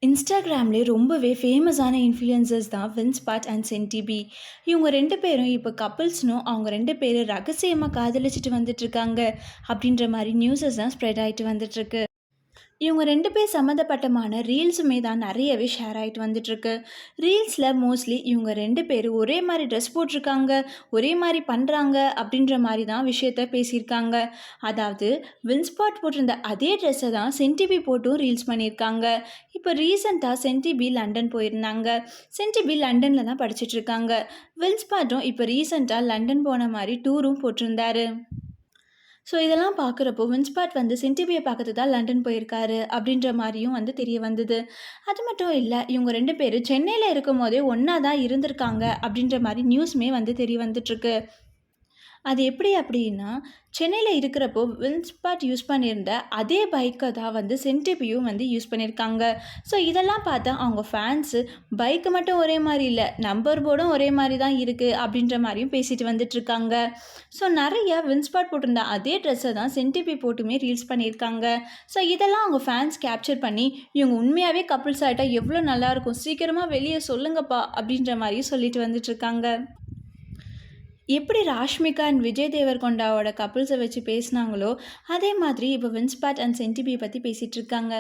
இன்ஸ்டாகிராம்லேயே ரொம்பவே ஃபேமஸான இன்ஃப்ளூயன்சர்ஸ் தான் வின்ஸ்பாட் அண்ட் சென்டிபி. இவங்க 2 பேரும் இப்போ கப்பிள்ஸ்னும் அவங்க 2 பேரும் ரகசியமாக காதலிச்சுட்டு வந்துட்டுருக்காங்க அப்படின்ற மாதிரி நியூஸஸ் தான் ஸ்ப்ரெட் ஆகிட்டு வந்துட்டுருக்கு. இவங்க 2 பேர் சம்மந்தப்பட்டமான ரீல்ஸுமே தான் நிறையவே ஷேர் ஆகிட்டு வந்துட்டுருக்கு. ரீல்ஸில் மோஸ்ட்லி இவங்க 2 பேரும் ஒரே மாதிரி ட்ரெஸ் போட்டிருக்காங்க, ஒரே மாதிரி பண்ணுறாங்க அப்படின்ற மாதிரி தான் விஷயத்த பேசியிருக்காங்க. அதாவது வின்ஸ்பாட் போட்டிருந்த அதே ட்ரெஸ்ஸை தான் சென்டிபி போட்டும் ரீல்ஸ் பண்ணியிருக்காங்க. இப்போ ரீசெண்டாக சென்டிபி லண்டன் போயிருந்தாங்க. சென்டிபி லண்டனில் தான் படிச்சுட்ருக்காங்க. வின்ஸ்பாட்டும் இப்போ ரீசெண்டாக லண்டன் போன மாதிரி டூரும் போட்டிருந்தாரு. ஸோ இதெல்லாம் பார்க்குறப்போ வின்ஸ்பாட் வந்து சென்டிபியை பார்க்கறதுக்கு தான் லண்டன் போயிருக்காரு அப்படின்ற மாதிரியும் வந்து தெரிய வந்தது. அது மட்டும் இல்லை, இவங்க 2 பேரும் சென்னையில் இருக்கும் போதே ஒன்றா தான் இருந்திருக்காங்க அப்படின்ற மாதிரி நியூஸுமே வந்து தெரிய வந்துட்டுருக்கு. அது எப்படி அப்படின்னா, சென்னையில் இருக்கிறப்போ வின்ஸ்பாட் யூஸ் பண்ணியிருந்த அதே பைக்கை தான் வந்து சென்டிபியும் வந்து யூஸ் பண்ணியிருக்காங்க. ஸோ இதெல்லாம் பார்த்தா அவங்க ஃபேன்ஸு பைக்கு மட்டும் ஒரே மாதிரி இல்லை, நம்பர் போர்டும் ஒரே மாதிரி தான் இருக்குது அப்படின்ற மாதிரியும் பேசிட்டு வந்துட்டுருக்காங்க. ஸோ நிறையா வின்ஸ்பாட் போட்டிருந்த அதே ட்ரெஸ்ஸை தான் சென்டிபி போட்டுமே ரீல்ஸ் பண்ணியிருக்காங்க. ஸோ இதெல்லாம் அவங்க ஃபேன்ஸ் கேப்சர் பண்ணி இவங்க உண்மையாகவே கப்புள்ஸ் ஆகிட்டா எவ்வளோ நல்லாயிருக்கும், சீக்கிரமாக வெளியே சொல்லுங்கப்பா அப்படின்ற மாதிரியும் சொல்லிட்டு வந்துட்டுருக்காங்க. எப்படி ராஷ்மிகா அண்ட் விஜய் தேவர்கொண்டாவோட கப்புள்ஸை வச்சு பேசினாங்களோ அதே மாதிரி இப்போ வின்ஸ்பாட் அண்ட் சென்டிபியை பற்றி பேசிகிட்டு இருக்காங்க.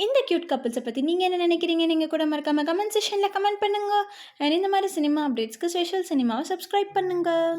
இந்த க்யூட் கப்புள்ஸை பற்றி நீங்கள் என்ன நினைக்கிறீங்க? நீங்கள் கூட மறக்காமல் கமெண்ட் செக்ஷனில் கமெண்ட் பண்ணுங்கள். அண்ட் இந்த மாதிரி சினிமா அப்டேட்ஸ்க்கு ஸ்பெஷல் சினிமாவை சப்ஸ்கிரைப் பண்ணுங்கள்.